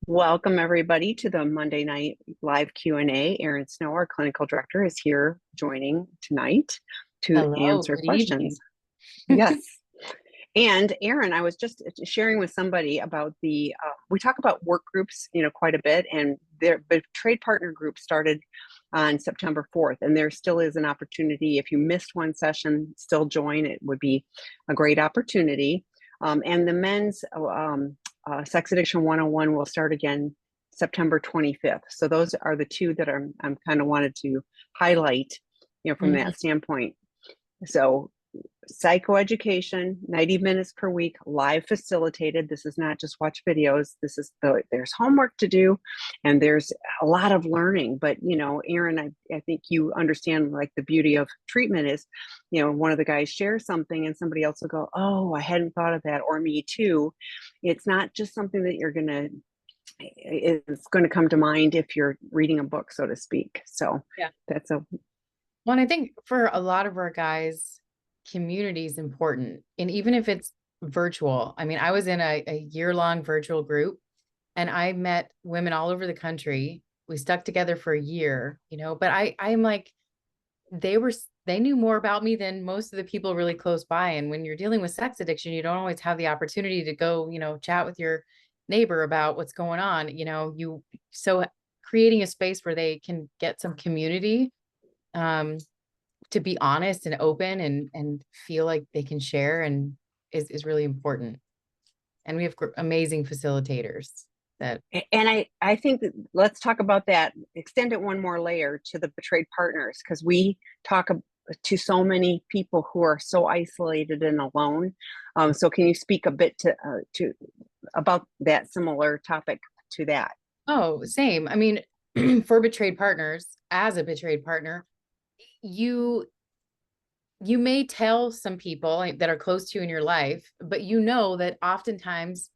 Welcome everybody to the Monday night live Q&A. Erin Snow, our clinical director, is here joining tonight to Hello, answer good evening. questions. Yes. And Erin, I was just sharing with somebody about we talk about work groups, quite a bit, and their trade partner group started on September 4th, and there still is an opportunity. If you missed one session, still join. It would be a great opportunity. And the men's Sex Addiction 101 will start again September 25th. So those are the two that I'm kind of wanted to highlight, from Mhm. that standpoint. So psychoeducation, 90 minutes per week, live facilitated. This is not just watch videos. There's homework to do and there's a lot of learning. But, Erin, I think you understand like the beauty of treatment is, one of the guys shares something and somebody else will go, oh, I hadn't thought of that, or me too. It's not just something that it's going to come to mind if you're reading a book, so to speak. So Yeah. that's a Well, and I think for a lot of our guys, community is important. And even if it's virtual, I mean, I was in a year-long virtual group and I met women all over the country. We stuck together for a year, but I'm like, they knew more about me than most of the people really close by. And when you're dealing with sex addiction, you don't always have the opportunity to go, chat with your neighbor about what's going on. So creating a space where they can get some community, um, to be honest and open and feel like they can share and is really important. And we have amazing facilitators that And I think that let's talk about that, extend it one more layer to the betrayed partners, because we talk to so many people who are so isolated and alone. So can you speak a bit to about that similar topic to that? oh, same. I mean, for betrayed partners, as a betrayed partner, you you may tell some people that are close to you in your life, but that oftentimes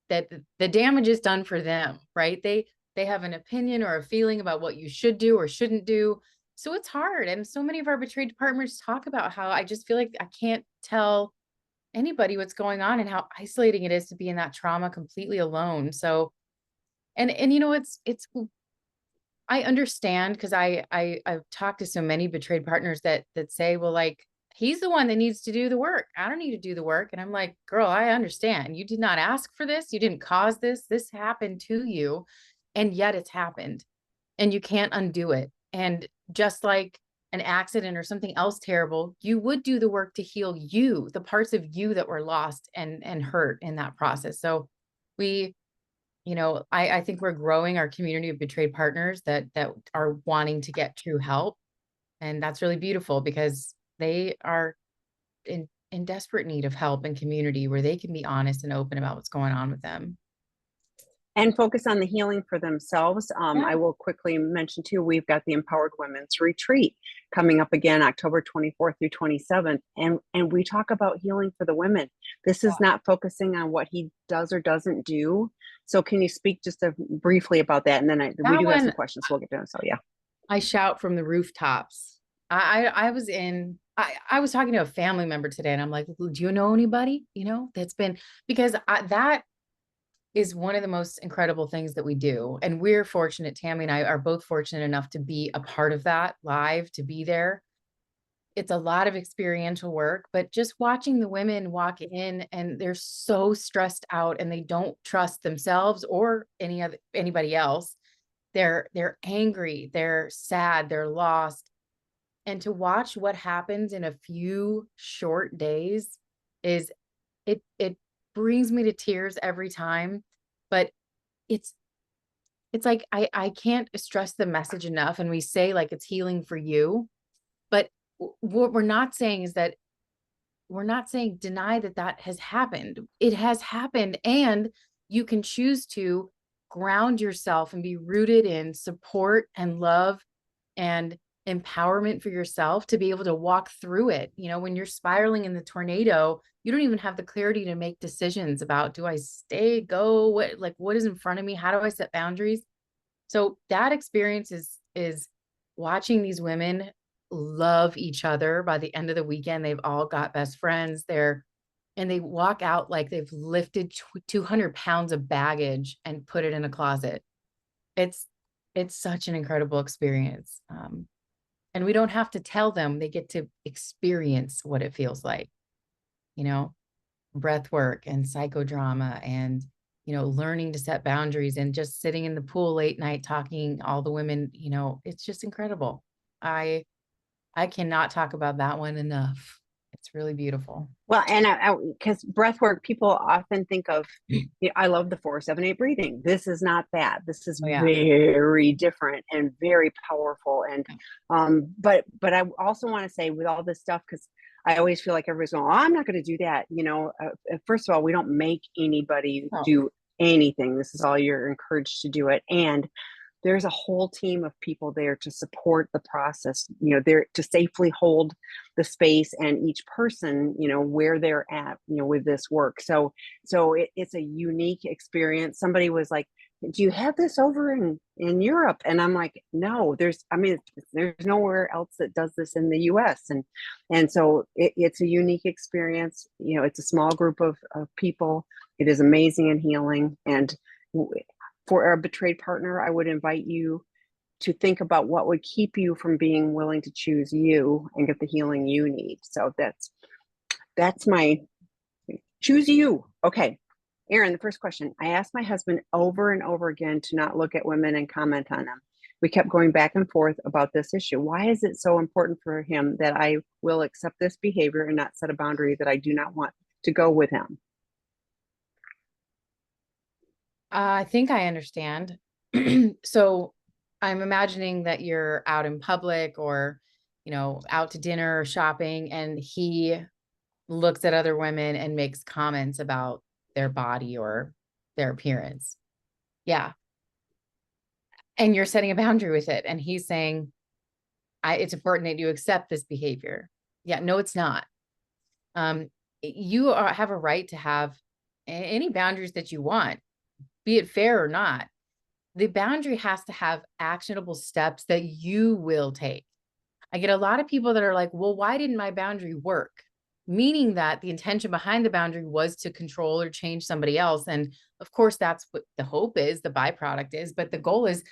that the damage is done for them, right? They have an opinion or a feeling about what you should do or shouldn't do. So it's hard. And so many of our betrayed partners talk about how I just feel like I can't tell anybody what's going on and how isolating it is to be in that trauma completely alone. So and it's I understand because I've talked to so many betrayed partners that say, well, like he's the one that needs to do the work. I don't need to do the work. And I'm like, girl, I understand. You did not ask for this. You didn't cause this. This happened to you. And yet it's happened. And you can't undo it. And just like an accident or something else terrible, you would do the work to heal you, the parts of you that were lost and hurt in that process. So we I think we're growing our community of betrayed partners that are wanting to get true help. And that's really beautiful because they are in desperate need of help and community where they can be honest and open about what's going on with them. And focus on the healing for themselves. Yeah. I will quickly mention too, we've got the Empowered Women's Retreat coming up again October 24th through 27th. And we talk about healing for the women. This is not focusing on what he does or doesn't do. So can you speak just briefly about that? And then we That do have some one questions, so we'll get to them. So yeah. I shout from the rooftops. I was talking to a family member today and I'm like, do you know anybody, that's been because that is one of the most incredible things that we do. And we're fortunate, Tammy and I are both fortunate enough to be a part of that live, to be there. It's a lot of experiential work, but just watching the women walk in and they're so stressed out and they don't trust themselves or anybody else. They're angry, they're sad, they're lost. And to watch what happens in a few short days is it brings me to tears every time. But it's it's like I can't stress the message enough. And we say like it's healing for you, but what we're not saying is that we're not saying deny that has happened. It has happened, and you can choose to ground yourself and be rooted in support and love and empowerment for yourself to be able to walk through it. When you're spiraling in the tornado, you don't even have the clarity to make decisions about, do I stay, go, what is in front of me? How do I set boundaries? So that experience is watching these women love each other. By the end of the weekend, they've all got best friends. They're and they walk out like they've lifted 200 pounds of baggage and put it in a closet. It's such an incredible experience. And we don't have to tell them, they get to experience what it feels like, you know, breath work and psychodrama and, you know, learning to set boundaries and just sitting in the pool late night talking, all the women, you know, it's just incredible. I cannot talk about that one enough. It's really beautiful. Well, and because breath work, people often think of, I love the 4-7-8 breathing. This is not that. This is Oh yeah. very different and very powerful. And, but I also want to say with all this stuff, because I always feel like everybody's going, oh, I'm not going to do that. You know, first of all, we don't make anybody Oh, do anything. This is all you're encouraged to do it. And there's a whole team of people there to support the process, you know, there to safely hold the space and each person, you know, where they're at, you know, with this work. So it's a unique experience. Somebody was like, do you have this over in Europe? And I'm like, no, there's nowhere else that does this in the US. And so it's a unique experience. You know, it's a small group of people. It is amazing and healing. And for a betrayed partner, I would invite you to think about what would keep you from being willing to choose you and get the healing you need. So that's my choose you. Okay. Erin, the first question. I asked my husband over and over again to not look at women and comment on them. We kept going back and forth about this issue. Why is it so important for him that I will accept this behavior and not set a boundary that I do not want to go with him? I think I understand. So I'm imagining that you're out in public or, you know, out to dinner or shopping, and he looks at other women and makes comments about their body or their appearance. Yeah. And you're setting a boundary with it. And he's saying, it's important that you accept this behavior. Yeah, no, it's not. You have a right to have any boundaries that you want, be it fair or not. The boundary has to have actionable steps that you will take. I get a lot of people that are like, well, why didn't my boundary work? Meaning that the intention behind the boundary was to control or change somebody else. And of course, that's what the hope is, the byproduct is. But the goal is,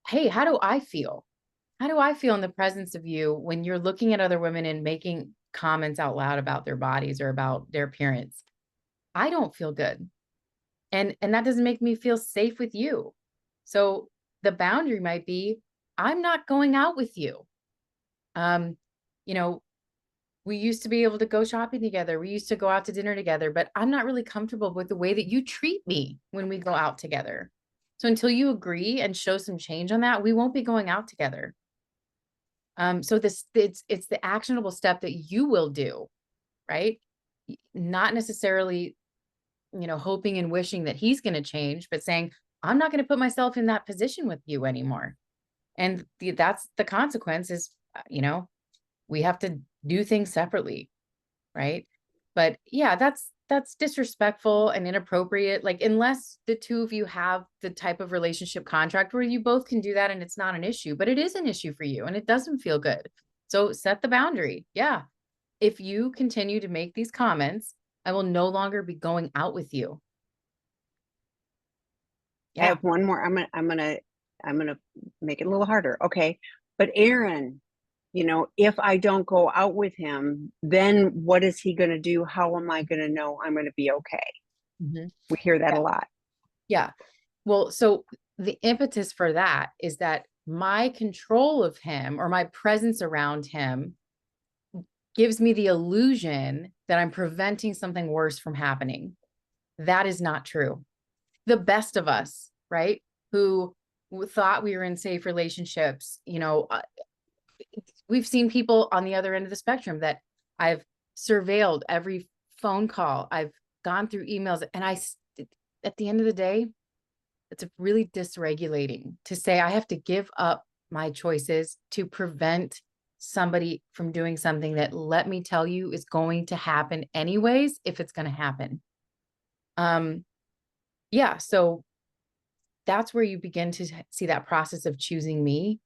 hey, how do I feel? How do I feel in the presence of you when you're looking at other women and making comments out loud about their bodies or about their appearance? I don't feel good. And that doesn't make me feel safe with you. So the boundary might be, I'm not going out with you. You know, we used to be able to go shopping together. We used to go out to dinner together, but I'm not really comfortable with the way that you treat me when we go out together. So until you agree and show some change on that, we won't be going out together. So it's the actionable step that you will do, right? Not necessarily, you know, hoping and wishing that he's going to change, but saying, I'm not going to put myself in that position with you anymore. And that's the consequence is, you know, we have to do things separately. Right. But yeah, that's disrespectful and inappropriate. Like, unless the two of you have the type of relationship contract where you both can do that and it's not an issue, but it is an issue for you and it doesn't feel good. So set the boundary. Yeah. If you continue to make these comments, I will no longer be going out with you. I have one more. I'm gonna make it a little harder. Okay. But Erin, you know, if I don't go out with him, then what is he going to do? How am I going to know I'm going to be okay? Mm-hmm. We hear that Yeah. a lot. Yeah. Well, so the impetus for that is that my control of him or my presence around him gives me the illusion that I'm preventing something worse from happening. That is not true. The best of us, right? Who thought we were in safe relationships, you know, we've seen people on the other end of the spectrum that I've surveilled every phone call. I've gone through emails, and at the end of the day, it's really dysregulating to say I have to give up my choices to prevent somebody from doing something that, let me tell you, is going to happen anyways, if it's going to happen. Yeah. So that's where you begin to see that process of choosing me.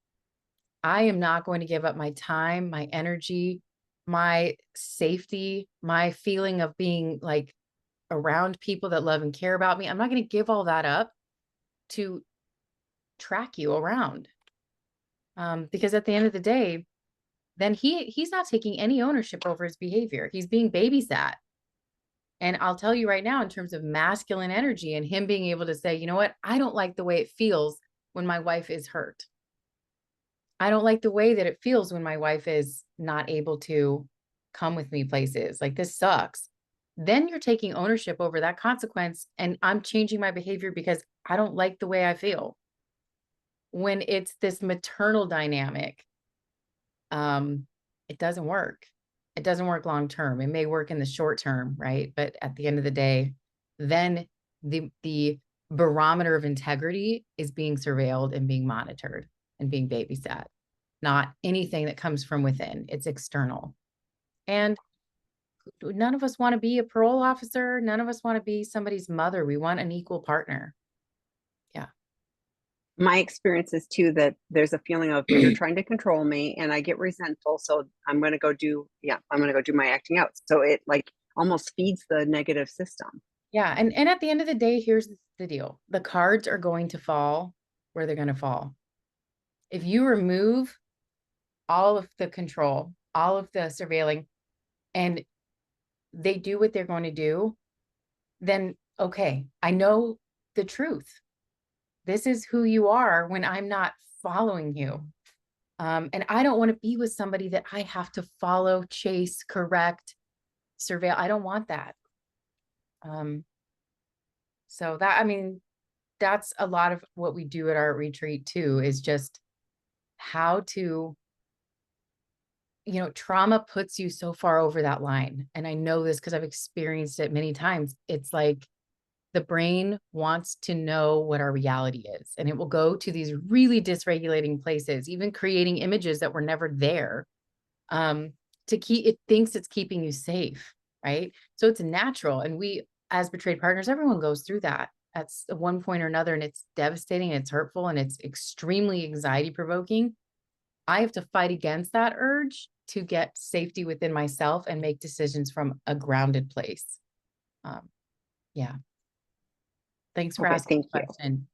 I am not going to give up my time, my energy, my safety, my feeling of being like around people that love and care about me. I'm not going to give all that up to track you around. Because at the end of the day, then he's not taking any ownership over his behavior. He's being babysat. And I'll tell you right now, in terms of masculine energy and him being able to say, you know what, I don't like the way it feels when my wife is hurt. I don't like the way that it feels when my wife is not able to come with me places. Like, this sucks. Then you're taking ownership over that consequence. And I'm changing my behavior because I don't like the way I feel. When it's this maternal dynamic, it doesn't work. It doesn't work long term. It may work in the short term, right? But at the end of the day, then the barometer of integrity is being surveilled and being monitored and being babysat, not anything that comes from within. It's external. And none of us want to be a parole officer. None of us want to be somebody's mother. We want an equal partner. Yeah. My experience is too that there's a feeling of you're trying to control me and I get resentful. So I'm going to go do my acting out. So it like almost feeds the negative system. Yeah. And at the end of the day, here's the deal. The cards are going to fall where they're going to fall. If you remove all of the control, all of the surveilling, and they do what they're going to do, then okay, I know the truth. This is who you are when I'm not following you. And I don't want to be with somebody that I have to follow, chase, correct, surveil. I don't want that. So that, I mean, that's a lot of what we do at our retreat too, is just how to, trauma puts you so far over that line. And I know this because I've experienced it many times. It's like the brain wants to know what our reality is, and it will go to these really dysregulating places, even creating images that were never there, to keep, it thinks it's keeping you safe, right? So it's natural. And we, as betrayed partners, everyone goes through that at one point or another, and it's devastating, and it's hurtful, and it's extremely anxiety provoking. I have to fight against that urge to get safety within myself and make decisions from a grounded place. Yeah. Thanks for asking the question.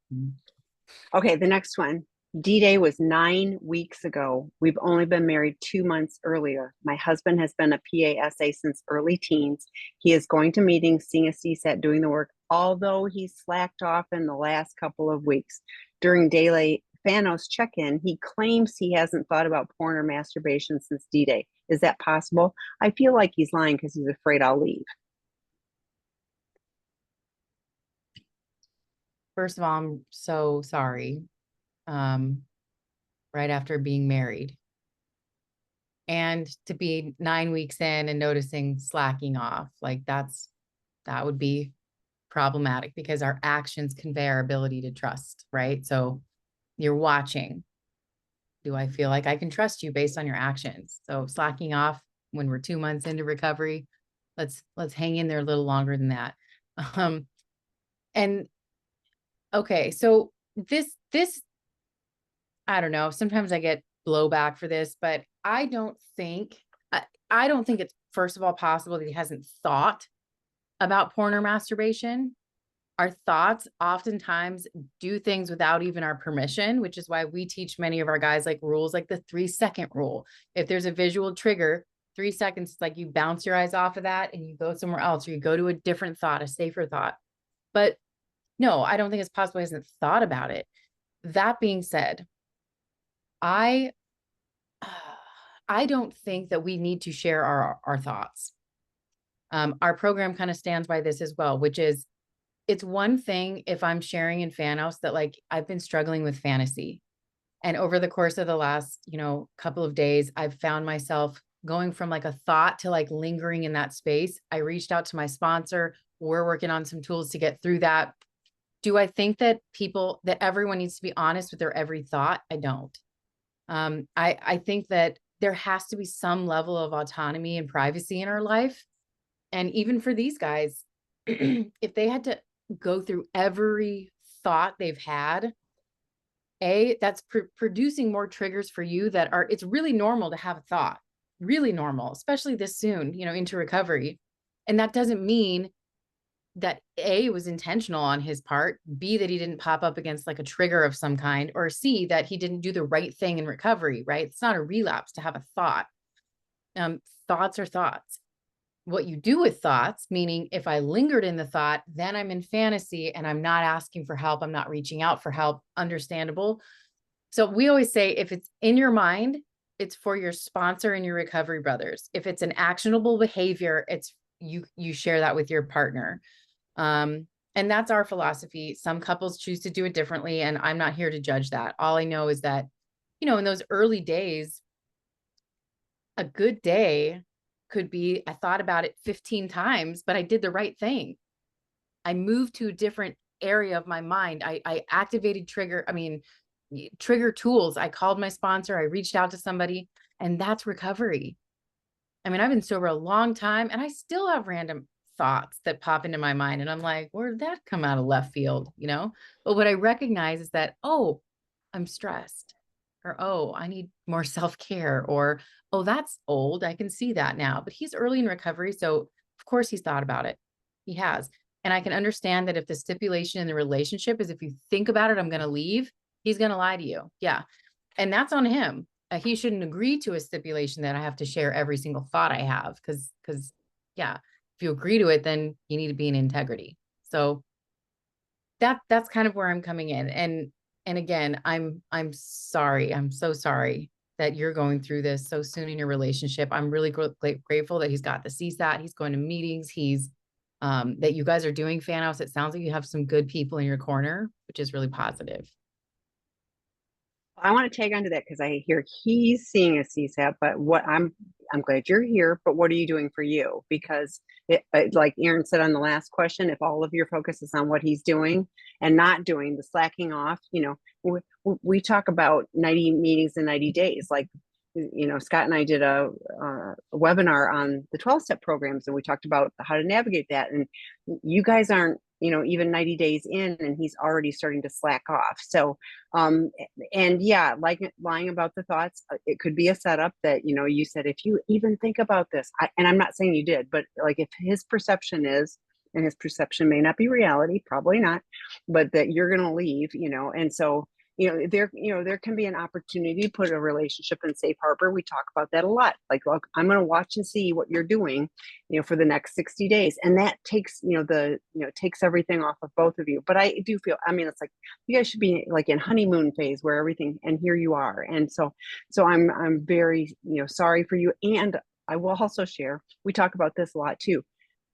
Okay, the next one. D-Day was 9 weeks ago. We've only been married 2 months earlier. My husband has been a PASA since early teens. He is going to meetings, seeing a CSAT, doing the work, although he's slacked off in the last couple of weeks. During daily Thanos check-in, he claims he hasn't thought about porn or masturbation since D-Day. Is that possible? I feel like he's lying because he's afraid I'll leave. First of all, I'm so sorry. Right after being married. And to be 9 weeks in and noticing slacking off, like that would be problematic, because our actions convey our ability to trust, right? So you're watching. Do I feel like I can trust you based on your actions? So slacking off when we're 2 months into recovery, let's hang in there a little longer than that. And okay, so this, I don't know, sometimes I get blowback for this, but I don't think it's, first of all, possible that he hasn't thought about porn or masturbation. Our thoughts oftentimes do things without even our permission, which is why we teach many of our guys like rules like the 3-second rule. If there's a visual trigger, 3 seconds, like you bounce your eyes off of that and you go somewhere else, or you go to a different thought, a safer thought. But no, I don't think it's possible he hasn't thought about it. That being said, I don't think that we need to share our thoughts. Our program kind of stands by this as well, which is, it's one thing if I'm sharing in Thanos that like I've been struggling with fantasy, and over the course of the last, couple of days, I've found myself going from like a thought to like lingering in that space. I reached out to my sponsor. We're working on some tools to get through that. Do I think that everyone needs to be honest with their every thought? I don't. I think that there has to be some level of autonomy and privacy in our life. And even for these guys, if they had to go through every thought they've had, that's producing more triggers for you that are, it's really normal to have a thought. really normal, especially this soon, into recovery. And that doesn't mean that A, was intentional on his part, B, that he didn't pop up against like a trigger of some kind, or C, that he didn't do the right thing in recovery, right? It's not a relapse to have a thought. Thoughts are thoughts. What you do with thoughts, meaning if I lingered in the thought, then I'm in fantasy and I'm not asking for help, I'm not reaching out for help, understandable. So we always say if it's in your mind, it's for your sponsor and your recovery brothers. If it's an actionable behavior, it's you share that with your partner. And that's our philosophy. Some couples choose to do it differently, and I'm not here to judge that. All I know is that, in those early days, a good day could be, I thought about it 15 times, but I did the right thing. I moved to a different area of my mind. I activated trigger tools. I called my sponsor, I reached out to somebody, and that's recovery. I mean, I've been sober a long time and I still have random thoughts that pop into my mind. And I'm like, where did that come out of left field? But what I recognize is that, oh, I'm stressed, or, oh, I need more self-care, or, oh, that's old. I can see that now, but he's early in recovery. So of course he's thought about it. He has. And I can understand that if the stipulation in the relationship is, if you think about it, I'm going to leave, he's going to lie to you. Yeah. And that's on him. He shouldn't agree to a stipulation that I have to share every single thought I have. Because yeah, if you agree to it, then you need to be in integrity. So that's kind of where I'm coming in. And again, I'm sorry. I'm so sorry that you're going through this so soon in your relationship. I'm really grateful that he's got the CSAT. He's going to meetings. He's that you guys are doing fan house. It sounds like you have some good people in your corner, which is really positive. I want to tag onto that because I hear he's seeing a CSAP, but I'm glad you're here, but what are you doing for you? Because like Erin said on the last question, if all of your focus is on what he's doing and not doing, the slacking off, we talk about 90 meetings in 90 days. Like, Scott and I did a webinar on the 12-step programs, and we talked about how to navigate that. And you guys aren't, even 90 days in, and he's already starting to slack off. So, and yeah, like lying about the thoughts, it could be a setup that, you said, if you even think about this, and I'm not saying you did, but like if his perception is, and his perception may not be reality, probably not, but that you're going to leave, and so, there can be an opportunity to put a relationship in safe harbor. We talk about that a lot. Like, look, I'm going to watch and see what you're doing, for the next 60 days. And that takes, takes everything off of both of you. But I do feel, it's like you guys should be like in honeymoon phase where everything, and here you are. And so I'm very, sorry for you. And I will also share, we talk about this a lot too.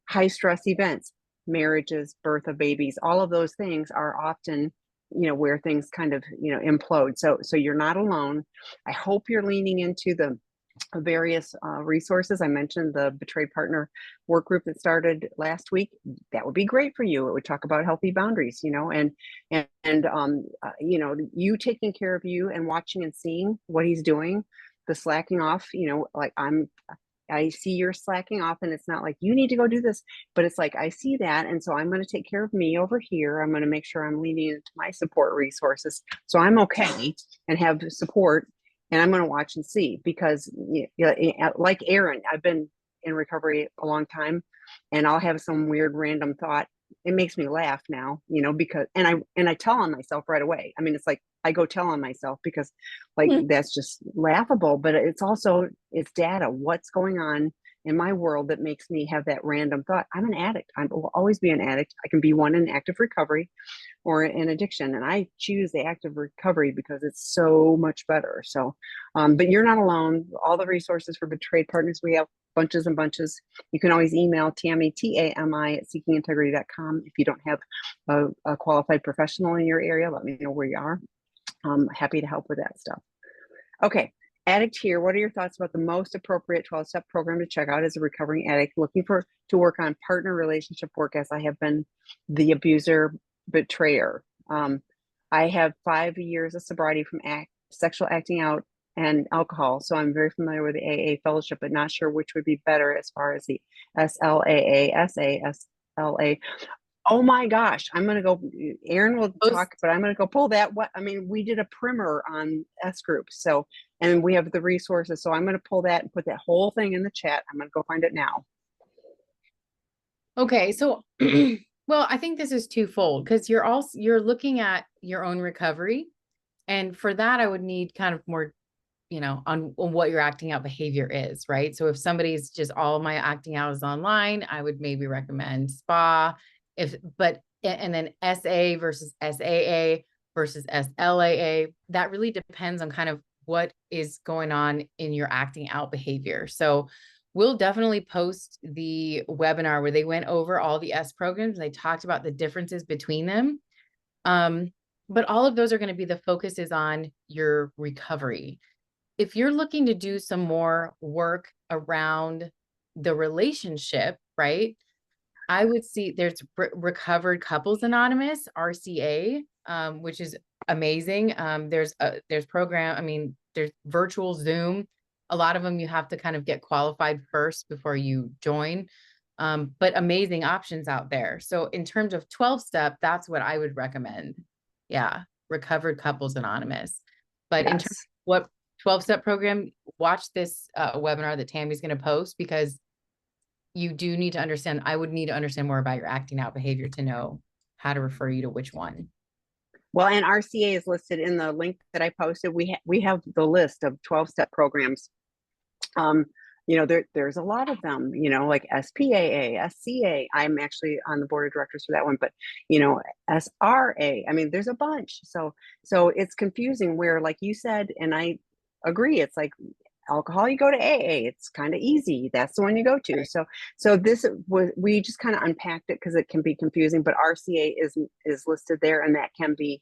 High stress events, marriages, birth of babies, all of those things are often, where things kind of, implode. So you're not alone. I hope you're leaning into the various resources. I mentioned the Betrayed Partner work group that started last week. That would be great for you. It would talk about healthy boundaries, you taking care of you and watching and seeing what he's doing, the slacking off, like I see you're slacking off, and it's not like you need to go do this, but it's like I see that, and so I'm going to take care of me over here. I'm going to make sure I'm leaning into my support resources so I'm okay and have support, and I'm going to watch and see. Because like Erin, I've been in recovery a long time, and I'll have some weird random thought. It makes me laugh now, because I tell on myself right away. It's like I go tell on myself because like that's just laughable, but it's data. What's going on in my world that makes me have that random thought? I'm an addict. I will always be an addict. I can be one in active recovery or in addiction, and I choose the active recovery because it's so much better. So, but you're not alone. All the resources for Betrayed Partners, we have bunches and bunches. You can always email Tammy, TAMI at seekingintegrity.com. If you don't have a qualified professional in your area, let me know where you are. I'm happy to help with that stuff. Okay, addict here. What are your thoughts about the most appropriate 12-step program to check out as a recovering addict looking to work on partner relationship work, as I have been the abuser betrayer? I have 5 years of sobriety from sexual acting out and alcohol, so I'm very familiar with the AA fellowship, but not sure which would be better as far as the SLAA, SASLA. Oh my gosh, I'm going to go, Erin will talk, but I'm going to go pull that. We did a primer on S groups. So, And we have the resources. So I'm going to pull that and put that whole thing in the chat. I'm going to go find it now. Okay, so well, I think this is twofold because you're looking at your own recovery. And for that, I would need kind of more, on what your acting out behavior is, right? So if somebody's just all my acting out is online, I would maybe recommend spa. And then SA versus SAA versus SLAA, that really depends on kind of what is going on in your acting out behavior. So we'll definitely post the webinar where they went over all the S programs. They talked about the differences between them. But all of those are going to be the focuses on your recovery. If you're looking to do some more work around the relationship, right? I would see there's Recovered Couples Anonymous, RCA, which is amazing. There's program, I mean, there's virtual Zoom. A lot of them you have to kind of get qualified first before you join. But amazing options out there. So in terms of 12-step, that's what I would recommend. Yeah, Recovered Couples Anonymous. But in terms of what 12-step program, watch this webinar that Tammy's going to post, because you do need to understand, I would need to understand more about your acting out behavior to know how to refer you to which one. Well, and RCA is listed in the link that I posted. We have the list of 12-step programs. There's a lot of them, like SPAA, SCA. I'm actually on the board of directors for that one, but SRA. I mean, there's a bunch. So it's confusing where, like you said, and I agree, it's like alcohol, you go to AA. It's kind of easy. That's the one you go to. Right. So this was, we just kind of unpacked it because it can be confusing, but RCA is listed there, and that can be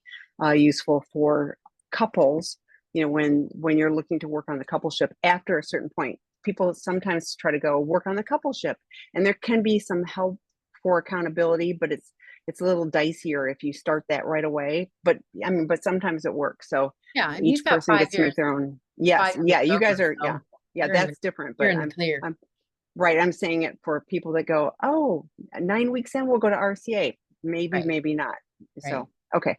useful for couples. When you're looking to work on the coupleship after a certain point. People sometimes try to go work on the coupleship, and there can be some help for accountability, but it's a little dicier if you start that right away. But sometimes it works. So yeah, and each person gets to make their own. Yes, yeah, you guys are, so that's different. But I'm clear. I'm right. I'm saying it for people that go, 9 weeks in, we'll go to RCA. Maybe, right. Maybe not. Right. So okay.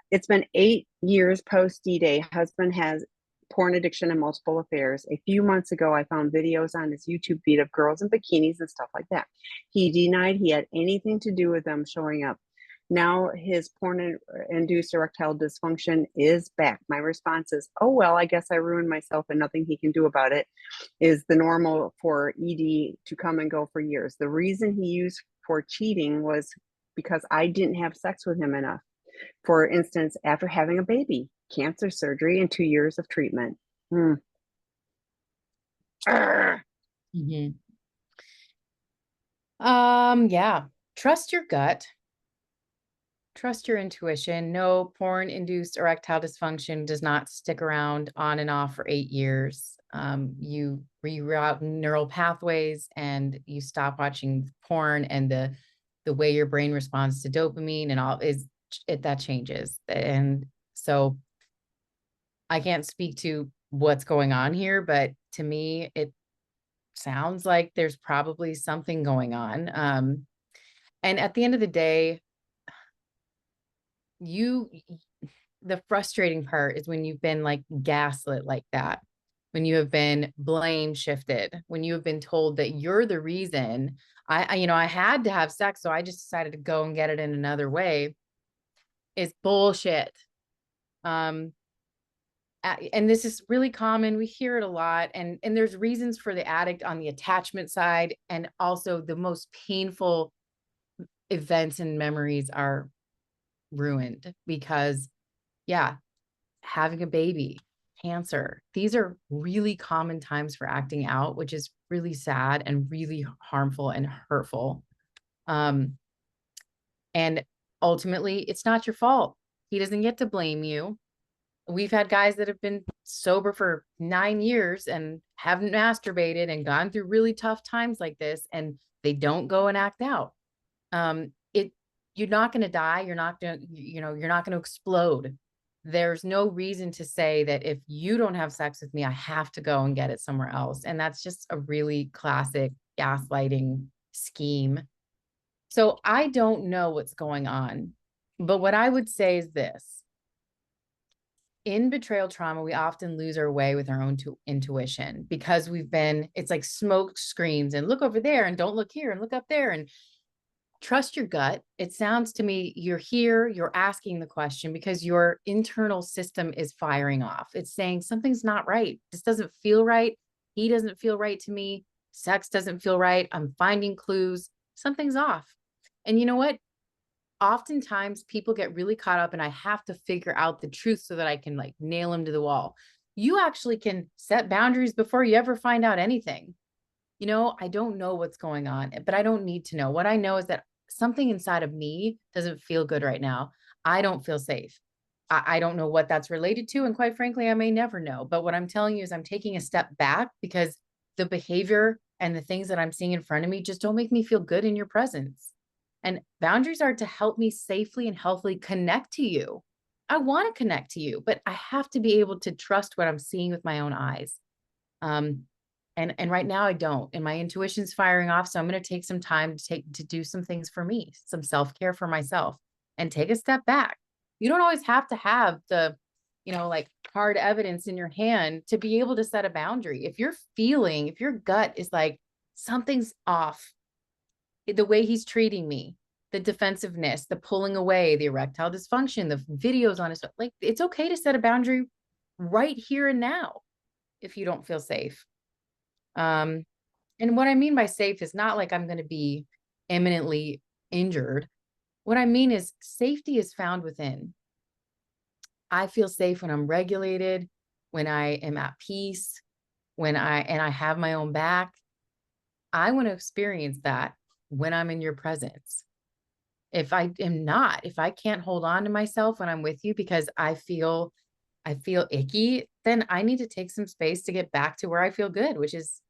It's been 8 years post D-Day. Husband has porn addiction and multiple affairs. A few months ago, I found videos on his YouTube feed of girls in bikinis and stuff like that. He denied he had anything to do with them showing up. Now his porn-induced erectile dysfunction is back. My response is, oh, well, I guess I ruined myself and nothing he can do about it. Is the normal for ED to come and go for years. The reason he used for cheating was because I didn't have sex with him enough. For instance, after having a baby, cancer surgery, and 2 years of treatment. Mm-hmm. Yeah. Trust your gut. Trust your intuition. No, porn-induced erectile dysfunction does not stick around on and off for 8 years. You reroute neural pathways and you stop watching porn, and the way your brain responds to dopamine and all that changes. And so I can't speak to what's going on here, but to me, it sounds like there's probably something going on. And at the end of the day, the frustrating part is when you've been like gaslit like that, when you have been blame shifted, when you have been told that you're the reason I had to have sex, so I just decided to go and get it in another way, is bullshit. And this is really common. We hear it a lot. And there's reasons for the addict on the attachment side. And also the most painful events and memories are ruined because, having a baby, cancer, these are really common times for acting out, which is really sad and really harmful and hurtful. And ultimately, it's not your fault. He doesn't get to blame you. We've had guys that have been sober for 9 years and haven't masturbated and gone through really tough times like this, and they don't go and act out. You're not going to die. You're not going to explode. There's no reason to say that if you don't have sex with me, I have to go and get it somewhere else. And that's just a really classic gaslighting scheme. So I don't know what's going on, but what I would say is this. in betrayal trauma, we often lose our way with our own intuition because it's like smoke screens and look over there and don't look here and look up there and trust your gut. It sounds to me you're here, you're asking the question because your internal system is firing off. It's saying something's not right. This doesn't feel right. He doesn't feel right to me. Sex doesn't feel right. I'm finding clues. Something's off. And you know what? Oftentimes people get really caught up and I have to figure out the truth so that I can like nail him to the wall. You actually can set boundaries before you ever find out anything. I don't know what's going on, but I don't need to know. What I know is that something inside of me doesn't feel good right now. I don't feel safe. I don't know what that's related to. And quite frankly, I may never know. But what I'm telling you is I'm taking a step back because the behavior and the things that I'm seeing in front of me just don't make me feel good in your presence. And boundaries are to help me safely and healthily connect to you. I want to connect to you, but I have to be able to trust what I'm seeing with my own eyes. And right now I don't, and my intuition's firing off. So I'm going to take some time to do some things for me, some self-care for myself, and take a step back. You don't always have to have the, like hard evidence in your hand to be able to set a boundary. If your gut is like, something's off, the way he's treating me, the defensiveness, the pulling away, the erectile dysfunction, the videos on his, like, it's okay to set a boundary right here and now if you don't feel safe. And what I mean by safe is not like I'm going to be imminently injured. What I mean is safety is found within. I feel safe when I'm regulated, when I am at peace, when I have my own back. I want to experience that when I'm in your presence. If I am not, if I can't hold on to myself when I'm with you because I feel icky, then I need to take some space to get back to where I feel good, which is,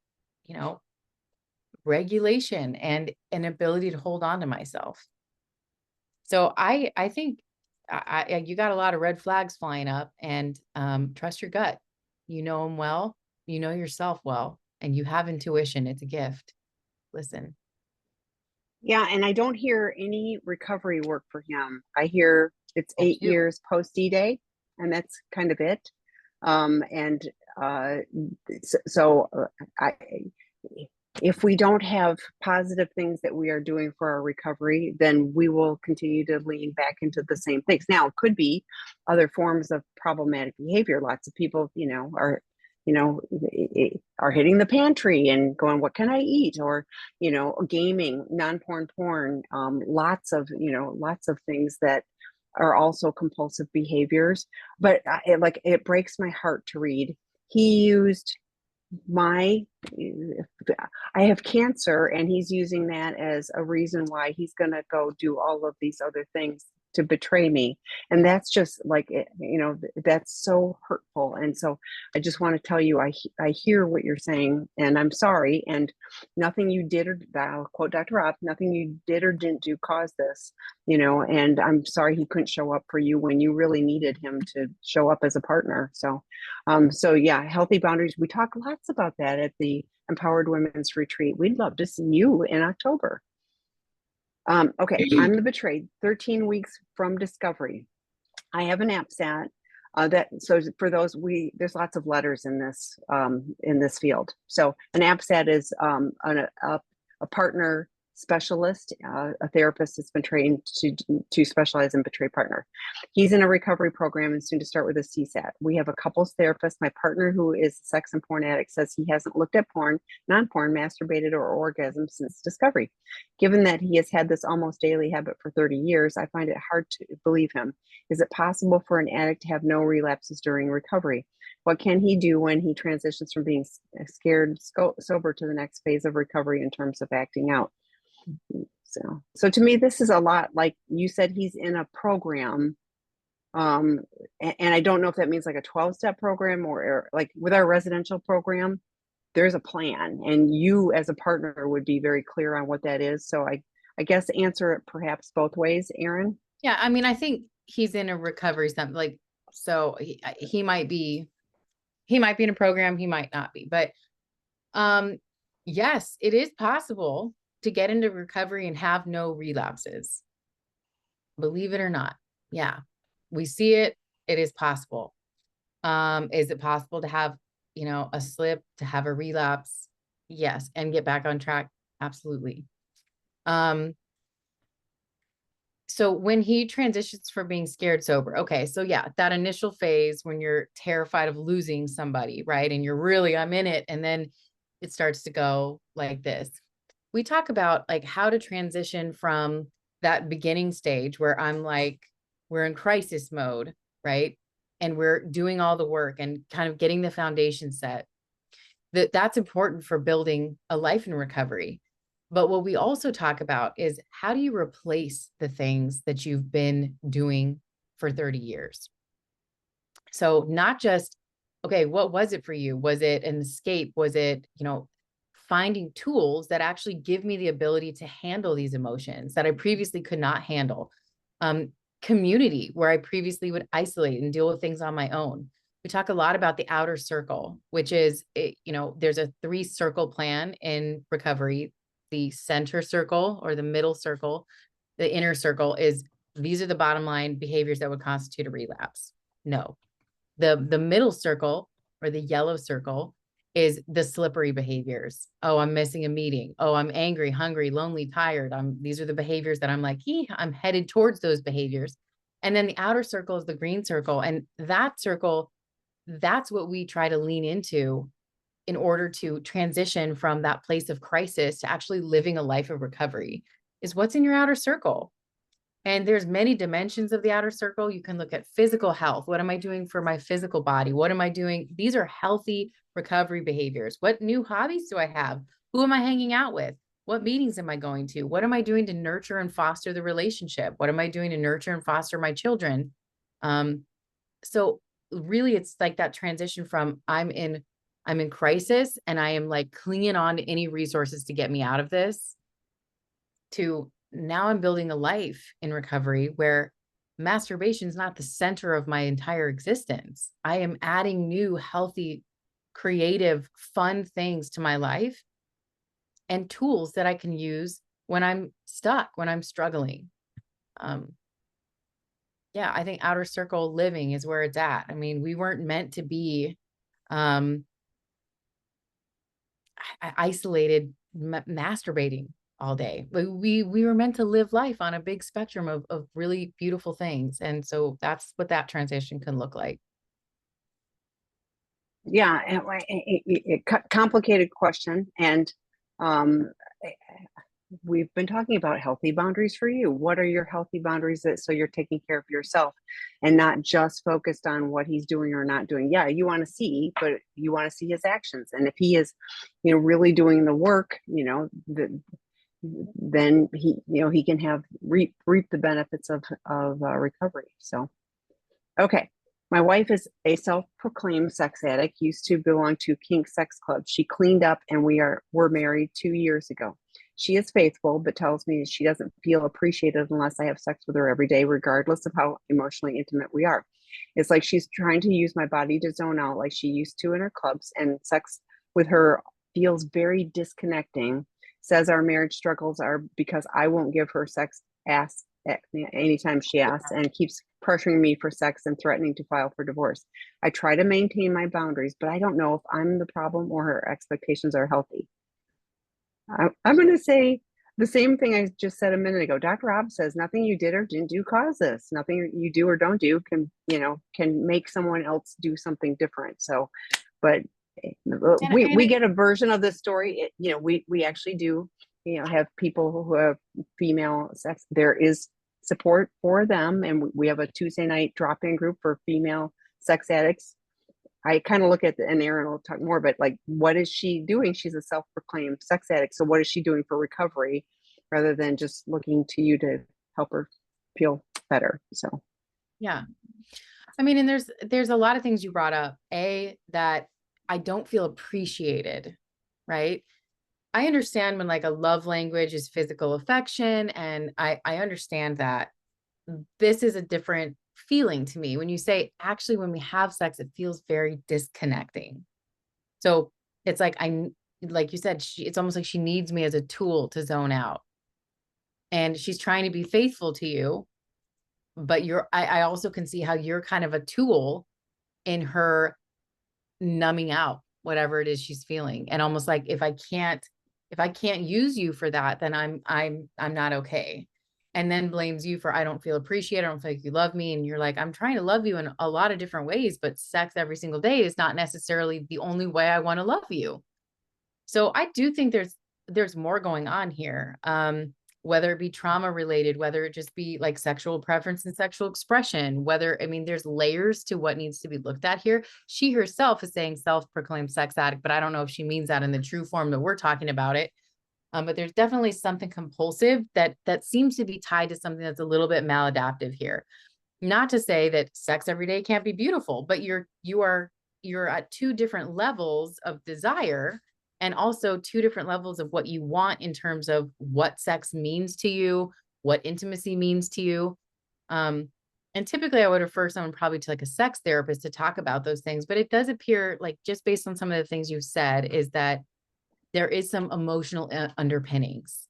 regulation and an ability to hold on to myself. So I think you got a lot of red flags flying up, and trust your gut. You know them well, you know yourself well, and you have intuition. It's a gift. Listen. Yeah, and I don't hear any recovery work for him. I hear it's Oh, 8 cute. years post D-Day, and that's kind of it. And so I, if we don't have positive things that we are doing for our recovery, then we will continue to lean back into the same things. Now, it could be other forms of problematic behavior. Lots of people, are hitting the pantry and going, what can I eat? Or, gaming, non-porn porn, lots of things that are also compulsive behaviors. But it breaks my heart to read. He used my I have cancer, and he's using that as a reason why he's going to go do all of these other things to betray me. And that's just like, that's so hurtful. And so I just want to tell you, I hear what you're saying, and I'm sorry. And nothing you did, or I'll quote Dr. Roth, nothing you did or didn't do caused this, and I'm sorry he couldn't show up for you when you really needed him to show up as a partner. So yeah, healthy boundaries. We talk lots about that at the Empowered Women's Retreat. We'd love to see you in October. Okay, I'm the betrayed. 13 weeks from discovery. I have an APSAT. So for those, there's lots of letters in this field. So an APSAT is a partner specialist, a therapist that's been trained to specialize in betrayed partner. He's in a recovery program and soon to start with a CSAT. We have a couples therapist. My partner, who is a sex and porn addict, says he hasn't looked at porn, non-porn, masturbated, or orgasm since discovery. Given that he has had this almost daily habit for 30 years, I find it hard to believe him. Is it possible for an addict to have no relapses during recovery? What can he do when he transitions from being scared sober to the next phase of recovery in terms of acting out? So to me, this is a lot. Like you said, he's in a program. And I don't know if that means like a 12-step program or like with our residential program, there's a plan, and you as a partner would be very clear on what that is. So I guess answer it perhaps both ways, Erin. Yeah, I mean, I think he's in a recovery something like, so he might be in a program, he might not be, but yes, it is possible to get into recovery and have no relapses. Believe it or not. Yeah. We see it. It is possible. Is it possible to have, a slip, to have a relapse? Yes. And get back on track? Absolutely. So when he transitions from being scared sober, okay, so yeah, that initial phase when you're terrified of losing somebody, right? And you're really, I'm in it. And then it starts to go like this. We talk about like how to transition from that beginning stage where I'm like, we're in crisis mode, right? And we're doing all the work and kind of getting the foundation set. That's important for building a life in recovery. But what we also talk about is how do you replace the things that you've been doing for 30 years? So not just, okay, what was it for you? Was it an escape? Was it, finding tools that actually give me the ability to handle these emotions that I previously could not handle? Community, where I previously would isolate and deal with things on my own. We talk a lot about the outer circle, which is, there's a 3-circle plan in recovery. The center circle or the middle circle, the inner circle is these are the bottom line behaviors that would constitute a relapse. No, the middle circle or the yellow circle is the slippery behaviors. Oh, I'm missing a meeting. Oh, I'm angry, hungry, lonely, tired. These are the behaviors that I'm like, I'm headed towards those behaviors. And then the outer circle is the green circle. And that circle, that's what we try to lean into in order to transition from that place of crisis to actually living a life of recovery, is what's in your outer circle. And there's many dimensions of the outer circle. You can look at physical health. What am I doing for my physical body? What am I doing? These are healthy recovery behaviors. What new hobbies do I have? Who am I hanging out with? What meetings am I going to? What am I doing to nurture and foster the relationship? What am I doing to nurture and foster my children? So really it's like that transition from I'm in crisis and I am like clinging on to any resources to get me out of this, to now I'm building a life in recovery where masturbation is not the center of my entire existence. I am adding new, healthy, creative, fun things to my life and tools that I can use when I'm stuck, when I'm struggling. Yeah, I think outer circle living is where it's at. I mean, we weren't meant to be um, isolated, masturbating all day. We were meant to live life on a big spectrum of really beautiful things. And so that's what that transition can look like. Yeah, complicated question. And um, we've been talking about healthy boundaries for you. What are your healthy boundaries so you're taking care of yourself and not just focused on what he's doing or not doing? Yeah, you want to see, but you want to see his actions. And if he is, really doing the work, then he can have reap the benefits of recovery. So, okay. My wife is a self-proclaimed sex addict, used to belong to kink sex clubs. She cleaned up and we're married 2 years ago. She is faithful, but tells me she doesn't feel appreciated unless I have sex with her every day, regardless of how emotionally intimate we are. It's like she's trying to use my body to zone out like she used to in her clubs, and sex with her feels very disconnecting. Says our marriage struggles are because I won't give her sex anytime she asks, and keeps pressuring me for sex and threatening to file for divorce. I try to maintain my boundaries, but I don't know if I'm the problem or her expectations are healthy. I'm going to say the same thing I just said a minute ago. Dr. Rob says nothing you did or didn't do cause this. Nothing you do or don't do can make someone else do something different. So, but we get a version of this story. We actually do, have people who have female sex. There is support for them, and we have a Tuesday night drop-in group for female sex addicts. I kind of look at and Erin will talk more, but like, what is she doing? She's a self-proclaimed sex addict. So what is she doing for recovery rather than just looking to you to help her feel better? So, yeah. I mean, and there's a lot of things you brought up. That I don't feel appreciated, right? I understand when like a love language is physical affection, and I understand that. This is a different feeling to me when you say, actually, when we have sex, it feels very disconnecting. So it's like like you said, it's almost like she needs me as a tool to zone out, and she's trying to be faithful to you, but I also can see how you're kind of a tool in her numbing out whatever it is she's feeling. And almost like, if I can't use you for that, then I'm not okay. And then blames you for, I don't feel appreciated. I don't feel like you love me. And you're like, I'm trying to love you in a lot of different ways, but sex every single day is not necessarily the only way I want to love you. So I do think there's more going on here. Whether it be trauma related, whether it just be like sexual preference and sexual expression, I mean, there's layers to what needs to be looked at here. She herself is saying self-proclaimed sex addict, but I don't know if she means that in the true form that we're talking about it. But there's definitely something compulsive that seems to be tied to something that's a little bit maladaptive here. Not to say that sex every day can't be beautiful, but you're at two different levels of desire, and also two different levels of what you want in terms of what sex means to you, what intimacy means to you. And typically I would refer someone probably to like a sex therapist to talk about those things, but it does appear like, just based on some of the things you've said, is that there is some emotional underpinnings,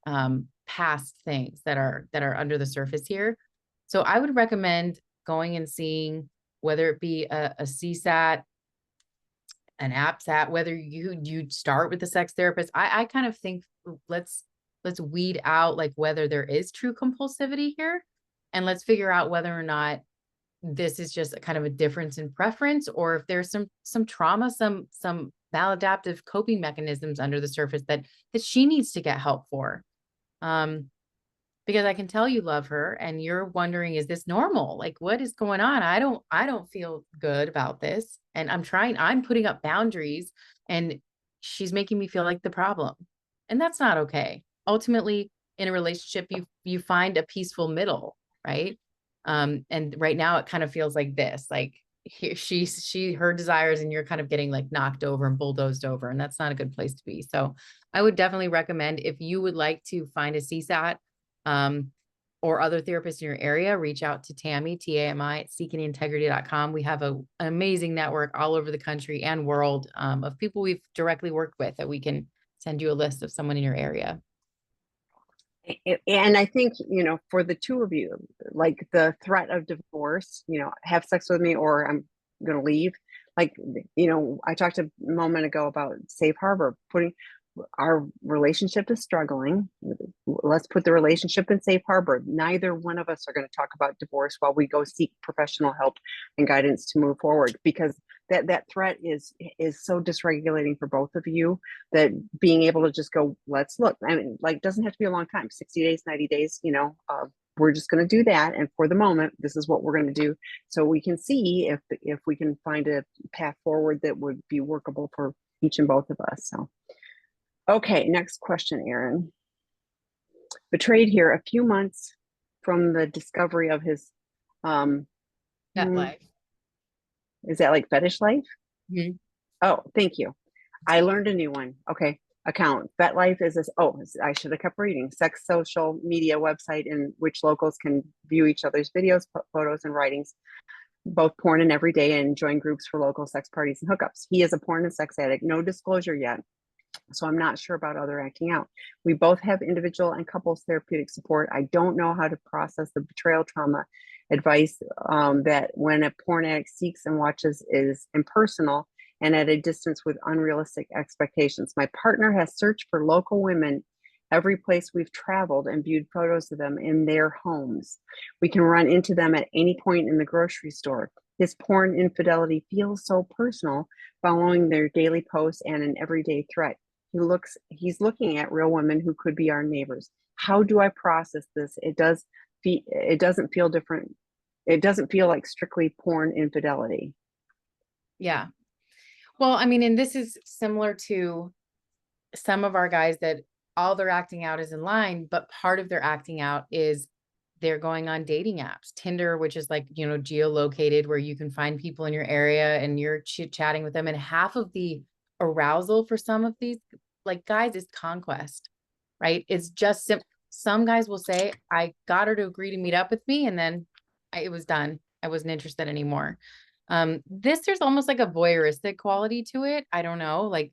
past things that are under the surface here. So I would recommend going and seeing, whether it be a CSAT, an APSAT, whether you start with the sex therapist. I kind of think, let's weed out like whether there is true compulsivity here, and let's figure out whether or not this is just a kind of a difference in preference, or if there's some trauma, some maladaptive coping mechanisms under the surface that she needs to get help for. Because I can tell you love her and you're wondering, is this normal? Like, what is going on? I don't feel good about this. And I'm putting up boundaries, and she's making me feel like the problem. And that's not okay. Ultimately, in a relationship, you find a peaceful middle, right? And right now it kind of feels like this, like her desires, and you're kind of getting like knocked over and bulldozed over, and that's not a good place to be. So I would definitely recommend, if you would like to find a CSAT, or other therapists in your area, reach out to Tammy, Tami, at seekingintegrity.com. We have an amazing network all over the country and world, of people we've directly worked with, that we can send you a list of someone in your area. And I think, for the two of you, like the threat of divorce, have sex with me or I'm going to leave. Like, I talked a moment ago about safe harbor, putting our relationship is struggling. Let's put the relationship in safe harbor. Neither one of us are going to talk about divorce while we go seek professional help and guidance to move forward, because that threat is so dysregulating for both of you, that being able to just go, let's look. I mean, like, doesn't have to be a long time, 60 days, 90 days, we're just going to do that. And for the moment, this is what we're going to do. So we can see if we can find a path forward that would be workable for each and both of us. So, okay, next question, Erin. Betrayed here a few months from the discovery of his Life. Is that like fetish life? Mm-hmm. Oh, thank you. I learned a new one. Okay. Account. FetLife is this. Oh, I should have kept reading. Sex social media website in which locals can view each other's videos, photos, and writings, both porn and everyday, and join groups for local sex parties and hookups. He is a porn and sex addict. No disclosure yet, so I'm not sure about other acting out. We both have individual and couples therapeutic support. I don't know how to process the betrayal trauma advice, that when a porn addict seeks and watches is impersonal and at a distance with unrealistic expectations. My partner has searched for local women every place we've traveled and viewed photos of them in their homes. We can run into them at any point in the grocery store. His porn infidelity feels so personal, following their daily posts and an everyday threat. He's looking at real women who could be our neighbors. How do I process this? It doesn't feel different. It doesn't feel like strictly porn infidelity. Yeah. Well, I mean, and this is similar to some of our guys, that all their acting out is in line, but part of their acting out is they're going on dating apps, Tinder, which is like, geolocated, where you can find people in your area and you're chit-chatting with them. And half of the arousal for some of these like guys is conquest, right? It's just some guys will say, I got her to agree to meet up with me, and then it was done. I wasn't interested anymore. There's almost like a voyeuristic quality to it. I don't know, like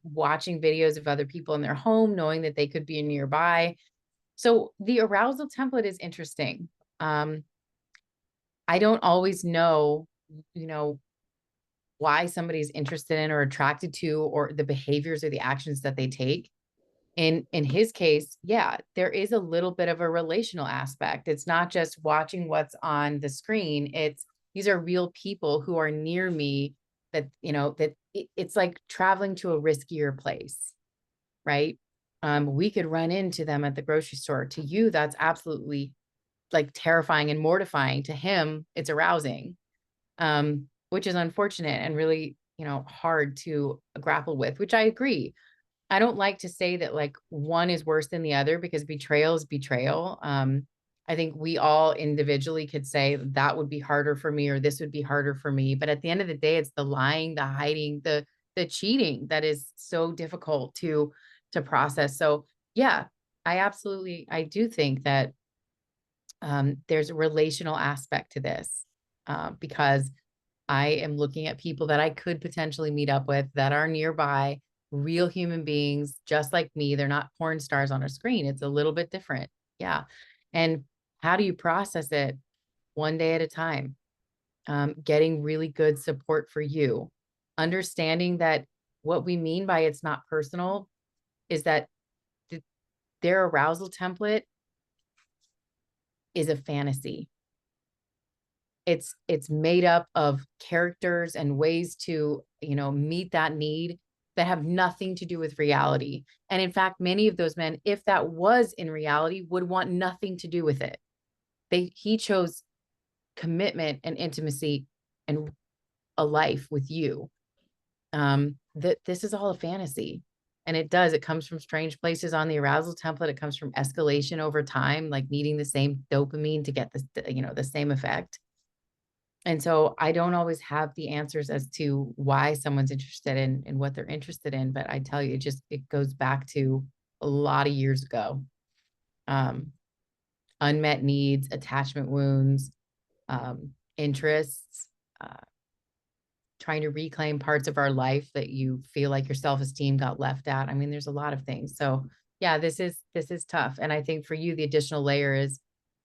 watching videos of other people in their home, knowing that they could be nearby. So the arousal template is interesting. I don't always know, why somebody's interested in or attracted to, or the behaviors or the actions that they take. In his case, yeah, there is a little bit of a relational aspect. It's not just watching what's on the screen. It's these are real people who are near me that, it's like traveling to a riskier place, right? We could run into them at the grocery store. To you, that's absolutely like terrifying and mortifying. To him, it's arousing, which is unfortunate and really, hard to grapple with, which I agree. I don't like to say that like one is worse than the other, because betrayal is betrayal. I think we all individually could say that would be harder for me, or this would be harder for me. But at the end of the day, it's the lying, the hiding, the cheating that is so difficult to process. So yeah, I do think that there's a relational aspect to this, because I am looking at people that I could potentially meet up with that are nearby, real human beings, just like me. They're not porn stars on a screen. It's a little bit different. Yeah. And how do you process it? One day at a time, getting really good support for you, understanding that what we mean by it's not personal is that their arousal template is a fantasy. It's made up of characters and ways to, meet that need that have nothing to do with reality. And in fact, many of those men, if that was in reality, would want nothing to do with it. He chose commitment and intimacy and a life with you. That this is all a fantasy. And it comes from strange places on the arousal template. It comes from escalation over time, like needing the same dopamine to get the same effect. And so I don't always have the answers as to why someone's interested in what they're interested in. But I tell you, it goes back to a lot of years ago. Unmet needs, attachment wounds, interests, trying to reclaim parts of our life that you feel like your self-esteem got left out. I mean, there's a lot of things. So yeah, this is tough. And I think for you, the additional layer is,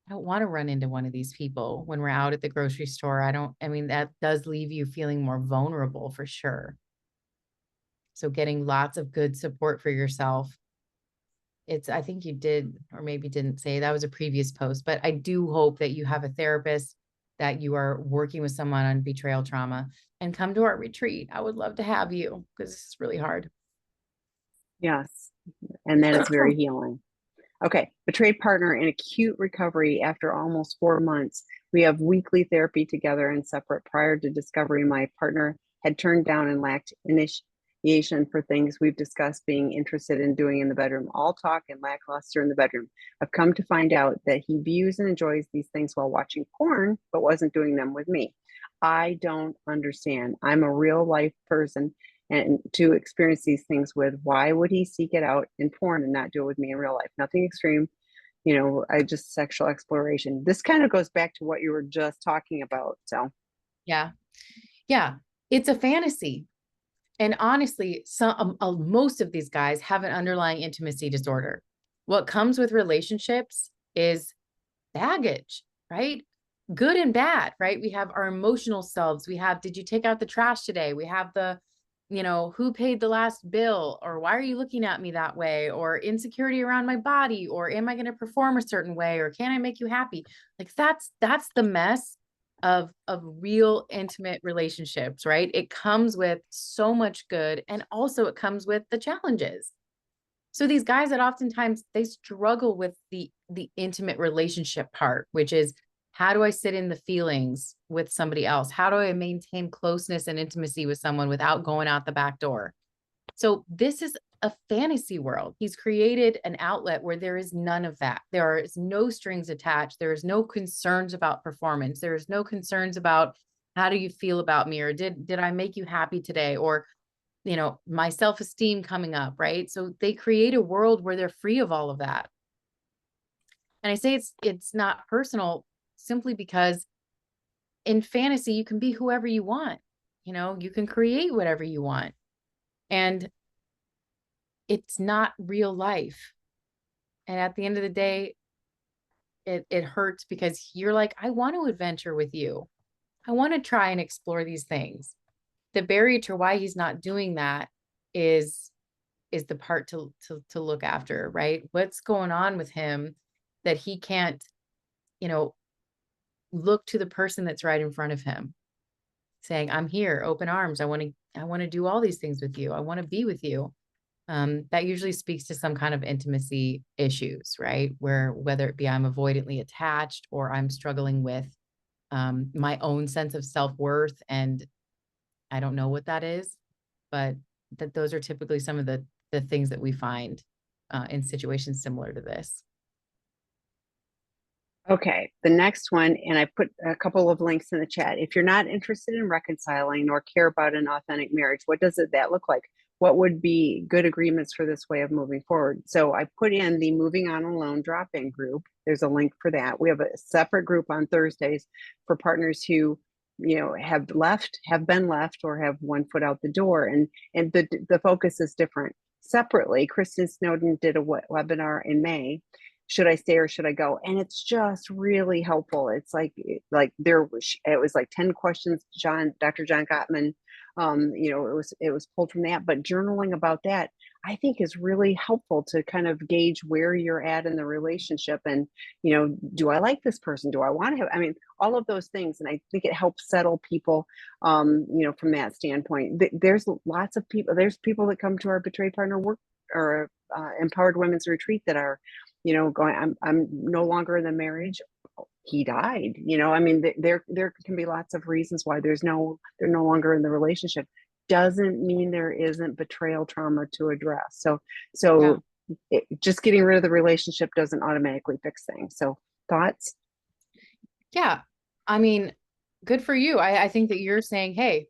I don't want to run into one of these people when we're out at the grocery store. That does leave you feeling more vulnerable for sure. So getting lots of good support for yourself. I think you did, or maybe didn't say, that was a previous post, but I do hope that you have a therapist, that you are working with someone on betrayal trauma, and come to our retreat. I would love to have you, because this is really hard. Yes. And that is very healing. Okay. Betrayed partner in acute recovery after almost 4 months. We have weekly therapy together and separate. Prior to discovery, my partner had turned down and lacked initiation for things we've discussed being interested in doing in the bedroom. All talk and lackluster in the bedroom. I've come to find out that he views and enjoys these things while watching porn, but wasn't doing them with me. I don't understand. I'm a real life person, and to experience these things with. Why would he seek it out in porn and not do it with me in real life? Nothing extreme, I just sexual exploration. This kind of goes back to what you were just talking about. So Yeah. Yeah. It's a fantasy. And honestly, most of these guys have an underlying intimacy disorder. What comes with relationships is baggage, right? Good and bad, right? We have our emotional selves. We have, did you take out the trash today? We have who paid the last bill, or why are you looking at me that way, or insecurity around my body, or am I going to perform a certain way, or can I make you happy? Like that's the mess of real intimate relationships, right? It comes with so much good, and also it comes with the challenges. So these guys that oftentimes they struggle with the intimate relationship part, which is, how do I sit in the feelings with somebody else? How do I maintain closeness and intimacy with someone without going out the back door? So this is a fantasy world. He's created an outlet where there is none of that. There is no strings attached. There is no concerns about performance. There is no concerns about, how do you feel about me? Or did I make you happy today? Or, my self-esteem coming up, right? So they create a world where they're free of all of that. And I say it's not personal, simply because in fantasy, you can be whoever you want. You can create whatever you want. And it's not real life. And at the end of the day, it hurts, because you're like, I want to adventure with you. I want to try and explore these things. the barrier to why he's not doing that is the part to look after, right? What's going on with him that he can't, you know, look to the person that's right in front of him saying, I'm here, open arms. I want to do all these things with you. I want to be with you. That usually speaks to some kind of intimacy issues, right? Where whether it be I'm avoidantly attached or I'm struggling with my own sense of self-worth, and I don't know what that is, but that those are typically some of the things that we find in situations similar to this. Okay, the next one, and I put a couple of links in the chat. If you're not interested in reconciling nor care about an authentic marriage, what does that look like? What would be good agreements for this way of moving forward? So I put in the Moving On Alone drop-in group. There's a link for that. We have a separate group on Thursdays for partners who, have been left, or have one foot out the door, and the focus is different. Separately, Kristen Snowden did a webinar in May. Should I stay or should I go? And it's just really helpful. It's like it was like 10 questions. Dr. John Gottman, it was pulled from that, but journaling about that, I think, is really helpful to kind of gauge where you're at in the relationship. And, do I like this person? Do I want to have, I mean, all of those things. And I think it helps settle people, from that standpoint. There's lots of people, there's people that come to our Betrayed Partner work or Empowered Women's Retreat that are, going, I'm no longer in the marriage. He died. I mean, there can be lots of reasons why they're no longer in the relationship. Doesn't mean there isn't betrayal trauma to address. So just getting rid of the relationship doesn't automatically fix things. So thoughts? Yeah. I mean, good for you. I think that you're saying, hey,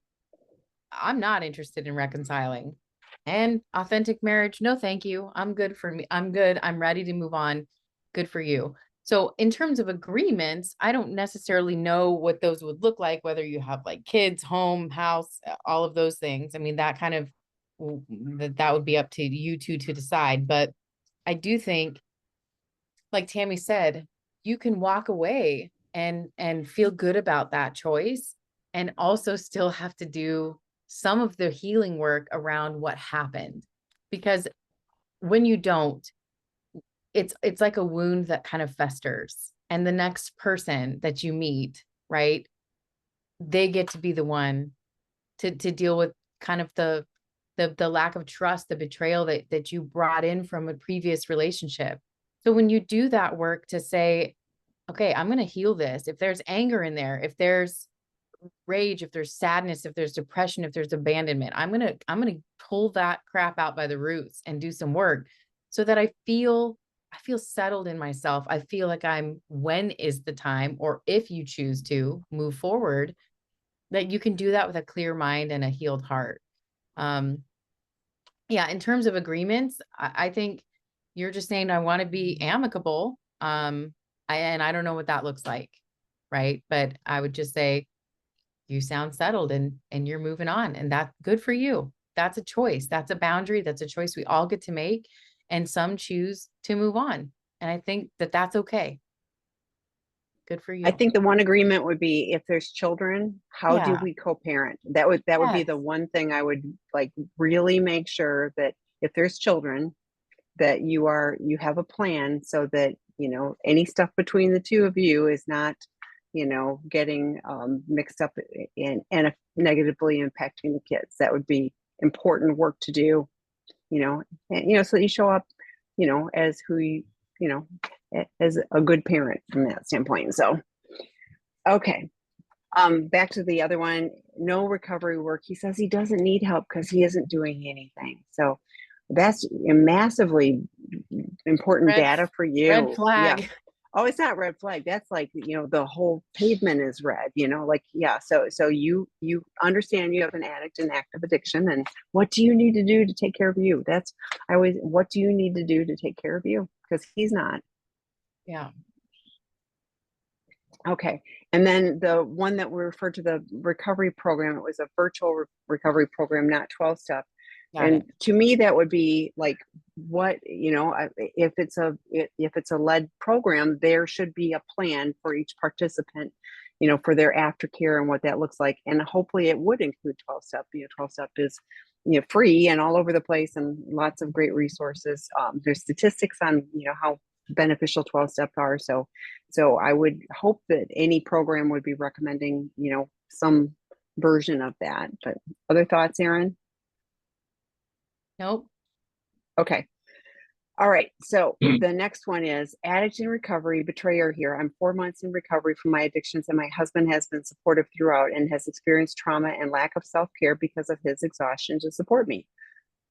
I'm not interested in reconciling. And authentic marriage, no, thank you. I'm good for me. I'm good. I'm ready to move on. Good for you. So in terms of agreements, I don't necessarily know what those would look like, whether you have like kids, home, house, all of those things. I mean, that kind of, that would be up to you two to decide. But I do think, like Tammy said, you can walk away and feel good about that choice, and also still have to do some of the healing work around what happened. Because when you don't, it's like a wound that kind of festers, and the next person that you meet, right, they get to be the one to deal with kind of the lack of trust, the betrayal that you brought in from a previous relationship. So when you do that work to say, okay, I'm going to heal this. If there's anger in there, if there's rage, if there's sadness, if there's depression, if there's abandonment, I'm going to pull that crap out by the roots and do some work so that I feel settled in myself. I feel like when is the time, or if you choose to move forward, that you can do that with a clear mind and a healed heart. Yeah, in terms of agreements, I think you're just saying, I want to be amicable. And I don't know what that looks like. Right. But I would just say, you sound settled and you're moving on, and that's good for you. That's a choice. That's a boundary. That's a choice we all get to make. And some choose to move on. And I think that that's okay. Good for you. I think the one agreement would be, if there's children, how do we co-parent? That would be the one thing I would like really make sure, that if there's children, that you have a plan, so that, any stuff between the two of you is not, getting mixed up and negatively impacting the kids. That would be important work to do, and, so that you show up, as who as a good parent from that standpoint. So, okay. Back to the other one, no recovery work. He says he doesn't need help because he isn't doing anything. So that's a massively important data for you. Red flag. Yeah. Oh, it's not red flag. That's like, the whole pavement is red, like, yeah. So you understand you have an addict and active addiction, and what do you need to do to take care of you? What do you need to do to take care of you? Because he's not. Yeah. Okay. And then the one that we referred to, the recovery program, it was a virtual recovery program, not 12-step. And to me, that would be like, what, if it's a led program, there should be a plan for each participant, for their aftercare and what that looks like. And hopefully it would include 12 step. 12 step is, free and all over the place and lots of great resources. There's statistics on, how beneficial 12 step are. So I would hope that any program would be recommending, some version of that. But other thoughts, Erin? Nope. Okay. All right. So the next one is addict in recovery, betrayer here. I'm 4 months in recovery from my addictions, and my husband has been supportive throughout and has experienced trauma and lack of self-care because of his exhaustion to support me.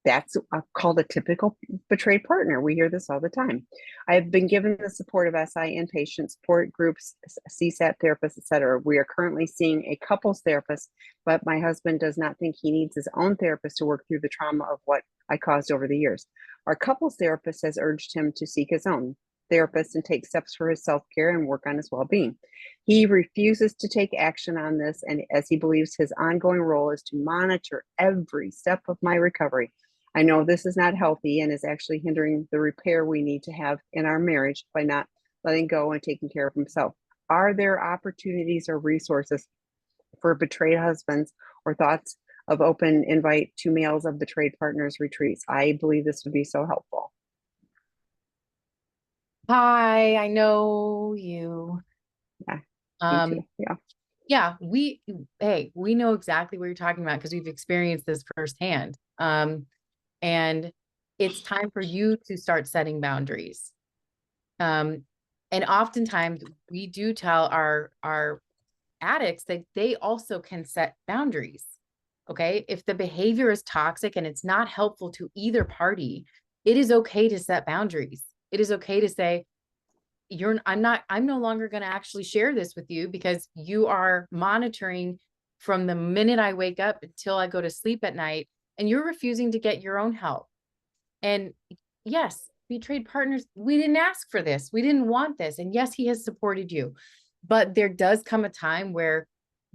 That's called a typical betrayed partner. We hear this all the time. I have been given the support of SI inpatient support groups, CSAT therapists, etc. We are currently seeing a couples therapist, but my husband does not think he needs his own therapist to work through the trauma of what I caused over the years. Our couples therapist has urged him to seek his own therapist and take steps for his self-care and work on his well-being. He refuses to take action on this, and as he believes his ongoing role is to monitor every step of my recovery. I know this is not healthy and is actually hindering the repair we need to have in our marriage by not letting go and taking care of himself. Are there opportunities or resources for betrayed husbands, or thoughts of open invite to males of betrayed partners retreats? I believe this would be so helpful. Hi, I know you. Yeah, me too. Um, Yeah. yeah, we know exactly what you're talking about because we've experienced this firsthand. And it's time for you to start setting boundaries. And oftentimes we do tell our addicts that they also can set boundaries. Okay. If the behavior is toxic and it's not helpful to either party, it is okay to set boundaries. It is okay to say, I'm no longer going to actually share this with you because you are monitoring from the minute I wake up until I go to sleep at night, and you're refusing to get your own help. And yes, betrayed partners, we didn't ask for this. We didn't want this. And yes, he has supported you, but there does come a time where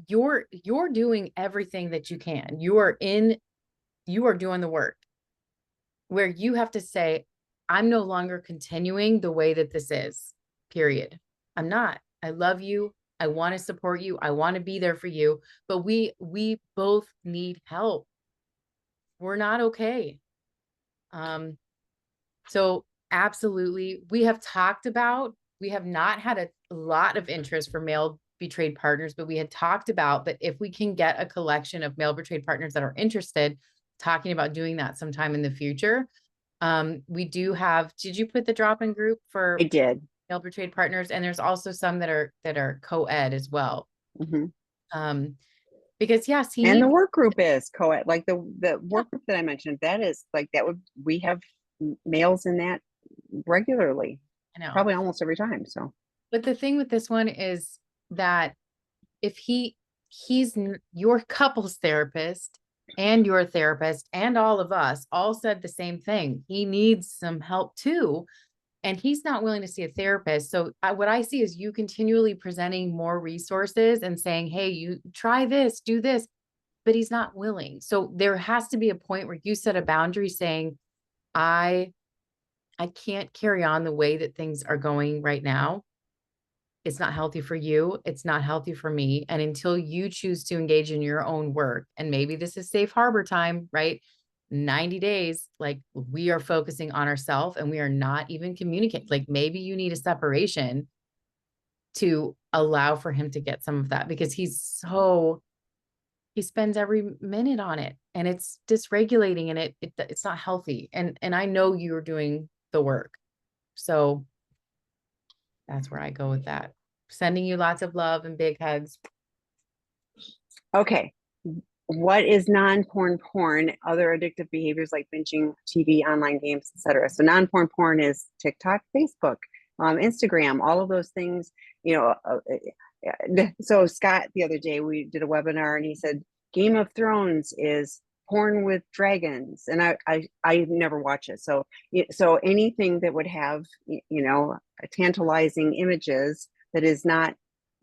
you're doing everything that you can. You are doing the work where you have to say, I'm no longer continuing the way that this is, period. I'm not. I love you. I want to support you. I want to be there for you, but we both need help. We're not okay. So absolutely, we have not had a lot of interest for male betrayed partners, but we had talked about that if we can get a collection of male betrayed partners that are interested, talking about doing that sometime in the future. We do have, did you put the drop-in group for I did. male betrayed partners? And there's also some that are co-ed as well. Mm-hmm. Because yes, and the work group is co-ed, like the work group that I mentioned, that is like, we have males in that regularly, I know, probably almost every time. So, but the thing with this one is that if he's your couples therapist and your therapist and all of us all said the same thing. He needs some help too. And he's not willing to see a therapist. So what I see is you continually presenting more resources and saying, hey, you try this, do this, but he's not willing. So there has to be a point where you set a boundary saying, I can't carry on the way that things are going right now. It's not healthy for you. It's not healthy for me. And until you choose to engage in your own work, and maybe this is safe harbor time, right? 90 days, like we are focusing on ourselves and we are not even communicating. Like maybe you need a separation to allow for him to get some of that because he spends every minute on it and it's dysregulating and it's not healthy. And I know you're doing the work. So that's where I go with that. Sending you lots of love and big hugs. okay. What is non-porn porn? Other addictive behaviors like binging TV, online games, etc. So non-porn porn is TikTok, Facebook, Instagram, all of those things. So Scott, the other day we did a webinar and he said Game of Thrones is porn with dragons, and I never watch it. So anything that would have tantalizing images that is not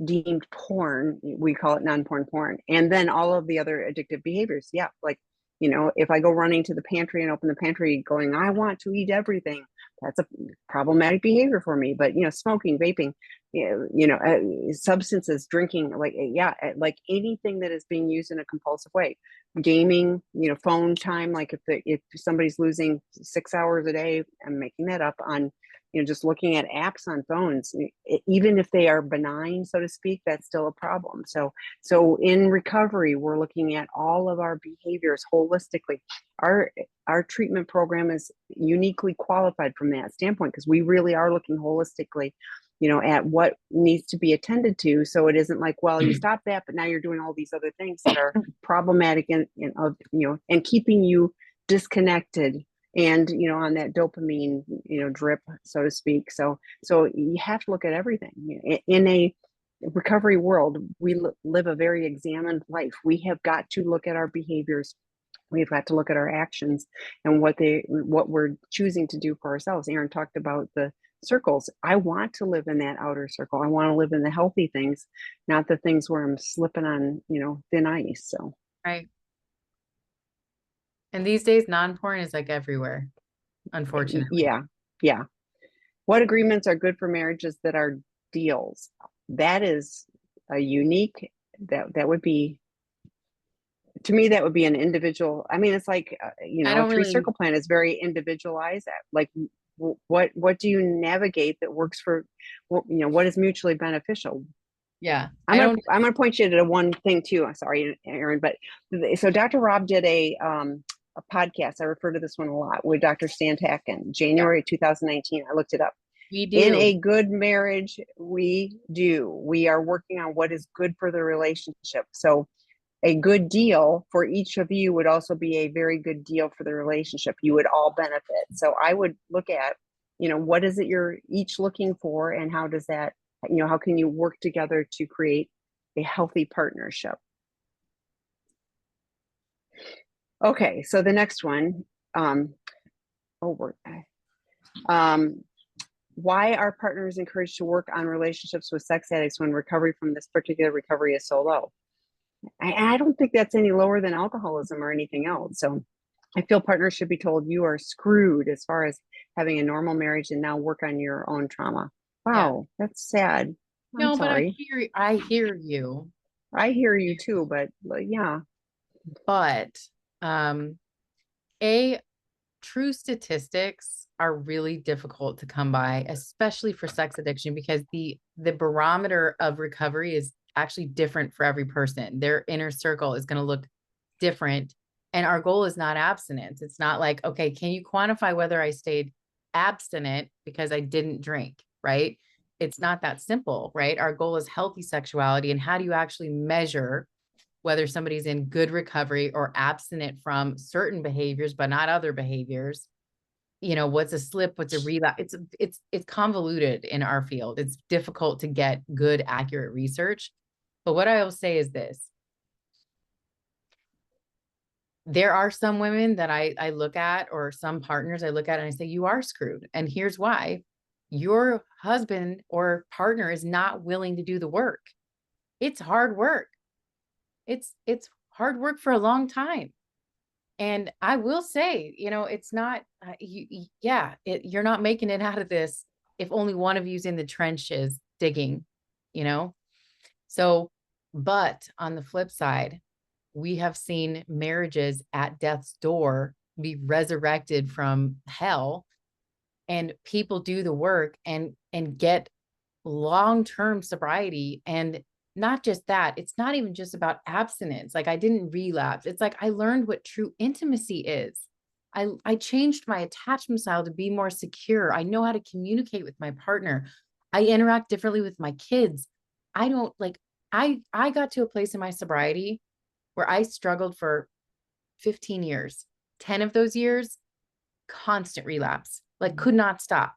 deemed porn, we call it non-porn porn. And then all of the other addictive behaviors, yeah, like if I go running to the pantry and open the pantry going, I want to eat everything, that's a problematic behavior for me. But, smoking, vaping, substances, drinking, like, yeah, like anything that is being used in a compulsive way, gaming, phone time, like if somebody's losing 6 hours a day, I'm making that up, on just looking at apps on phones, even if they are benign, so to speak, that's still a problem. So in recovery, we're looking at all of our behaviors holistically. Our treatment program is uniquely qualified from that standpoint, because we really are looking holistically, at what needs to be attended to. So it isn't like, well, you stop that, but now you're doing all these other things that are problematic and keeping you disconnected and, on that dopamine, drip, so to speak. So you have to look at everything in a recovery world. We live a very examined life. We have got to look at our behaviors. We've got to look at our actions and what we're choosing to do for ourselves. Erin talked about the circles. I want to live in that outer circle. I want to live in the healthy things, not the things where I'm slipping on, thin ice. So, Right. And these days, non-porn is like everywhere, unfortunately. yeah. What agreements are good for marriages that are deals? That is a unique, that would be, to me, that would be an individual. I mean, it's like, I a don't three really, circle plan is very individualized. Like, what do you navigate that works for, what is mutually beneficial? yeah, I'm I gonna don't, I'm gonna point you to one thing too. I'm sorry, Erin, but so Dr. Rob did a podcast. I refer to this one a lot, with Dr. Stantak in yeah, January 2019. I looked it up. we In do. a good marriage, we are working on what is good for the relationship. So a good deal for each of you would also be a very good deal for the relationship. You would all benefit. So I would look at, what is it you're each looking for, and how does that, how can you work together to create a healthy partnership? Okay, so the next one, oh, um, why are partners encouraged to work on relationships with sex addicts when recovery from this particular recovery is so low? I don't think that's any lower than alcoholism or anything else. So I feel partners should be told, you are screwed as far as having a normal marriage, and now work on your own trauma. Yeah. Wow, that's sad. I'm No, but sorry. I hear you. I hear you too, but yeah. But um a true statistics are really difficult to come by, especially for sex addiction, because the barometer of recovery is actually different for every person. Their inner circle is going to look different. And our goal is not abstinence. It's not like, okay, can you quantify whether I stayed abstinent because I didn't drink, right? It's not that simple, right? Our goal is healthy sexuality. And how do you actually measure whether somebody's in good recovery or abstinent from certain behaviors, but not other behaviors? What's a slip, what's a relapse? It's convoluted in our field. It's difficult to get good, accurate research. But what I will say is this: there are some women that I look at, or some partners I look at, and I say, you are screwed. And here's why: your husband or partner is not willing to do the work. It's hard work. It's hard work for a long time. And I will say, it's not, you're not making it out of this if only one of you's in the trenches digging, you know? So, but on the flip side, we have seen marriages at death's door be resurrected from hell, and people do the work and get long-term sobriety. And not just that, it's not even just about abstinence. Like, I didn't relapse. It's like I learned what true intimacy is. I changed my attachment style to be more secure. I know how to communicate with my partner. I interact differently with my kids. I don't like I got to a place in my sobriety where I struggled for 15 years. 10 of those years, constant relapse, like could not stop.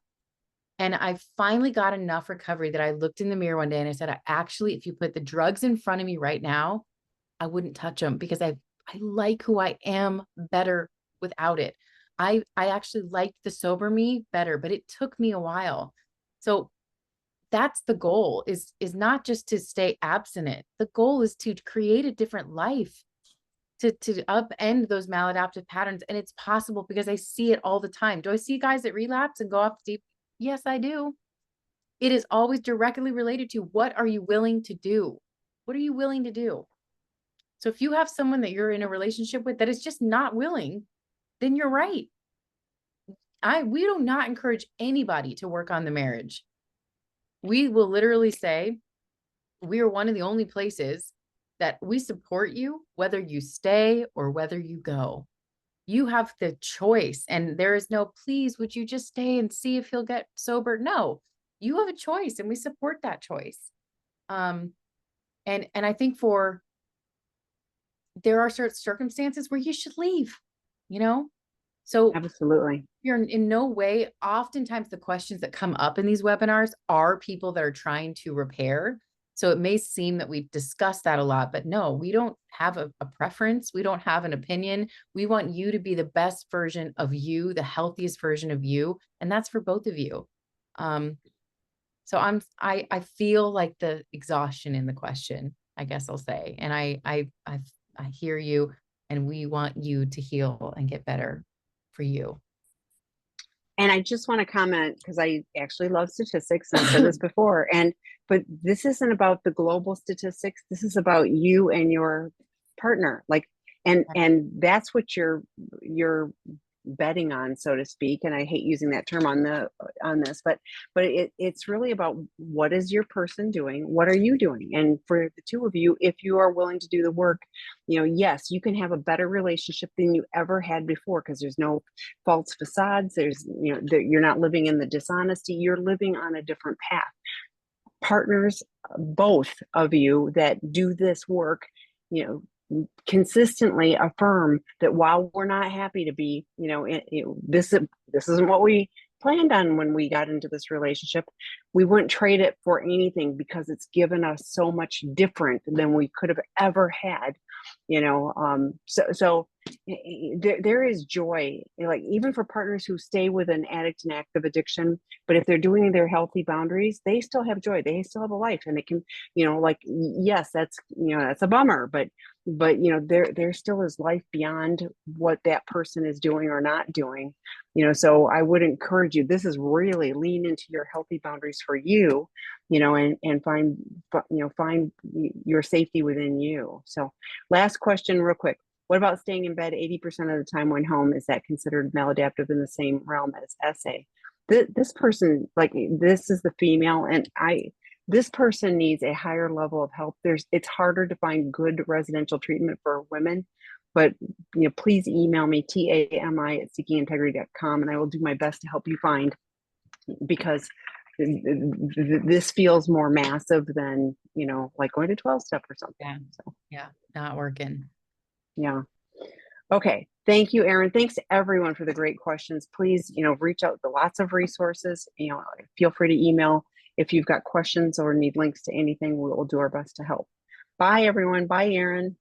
And I finally got enough recovery that I looked in the mirror one day and I said, if you put the drugs in front of me right now, I wouldn't touch them, because I like who I am better without it. I actually liked the sober me better, but it took me a while. So that's the goal, is not just to stay abstinent. The goal is to create a different life. to upend those maladaptive patterns. And it's possible because I see it all the time. Do I see guys that relapse and go off deep? Yes, I do. It is always directly related to what are you willing to do? What are you willing to do? So if you have someone that you're in a relationship with that is just not willing, then you're right. We do not encourage anybody to work on the marriage. We will literally say, we are one of the only places that we support you, whether you stay or whether you go. You have the choice, and there is no, please, would you just stay and see if he'll get sober? No, you have a choice, and we support that choice. And I think there are certain circumstances where you should leave, So Absolutely. you're in no way, oftentimes the questions that come up in these webinars are people that are trying to repair. So it may seem that we've discussed that a lot, but no, we don't have a preference. We don't have an opinion. We want you to be the best version of you, the healthiest version of you. And that's for both of you. So I feel like the exhaustion in the question, I guess I'll say, and I hear you, and we want you to heal and get better for you. And I just want to comment, because I actually love statistics, and I've said this before, but this isn't about the global statistics. This is about you and your partner. And that's what you're betting on, so to speak. And I hate using that term on this, but it's really about, what is your person doing? What are you doing? And for the two of you, if you are willing to do the work, yes, you can have a better relationship than you ever had before, because there's no false facades. You're not living in the dishonesty. You're living on a different path. Partners, both of you that do this work, consistently affirm that while we're not happy to be, this isn't what we planned on when we got into this relationship, we wouldn't trade it for anything, because it's given us so much different than we could have ever had. So there is joy, like, even for partners who stay with an addict and active addiction, but if they're doing their healthy boundaries, they still have joy, they still have a life, and it can, yes, that's a bummer, but there still is life beyond what that person is doing or not doing. So I would encourage you, this is really lean into your healthy boundaries for you, and find your safety within you. So last question real quick. What about staying in bed 80% of the time when home? Is that considered maladaptive in the same realm as SA? This person, this is the female, and this person needs a higher level of help. It's harder to find good residential treatment for women, but please email me, tami@seekingintegrity.com, and I will do my best to help you find, because this feels more massive than, like going to 12-step or something. Yeah. So Yeah. Not working. yeah. Okay. Thank you, Erin. Thanks to everyone for the great questions. Please, reach out to lots of resources. Feel free to email if you've got questions or need links to anything. We'll do our best to help. Bye, everyone. Bye, Erin.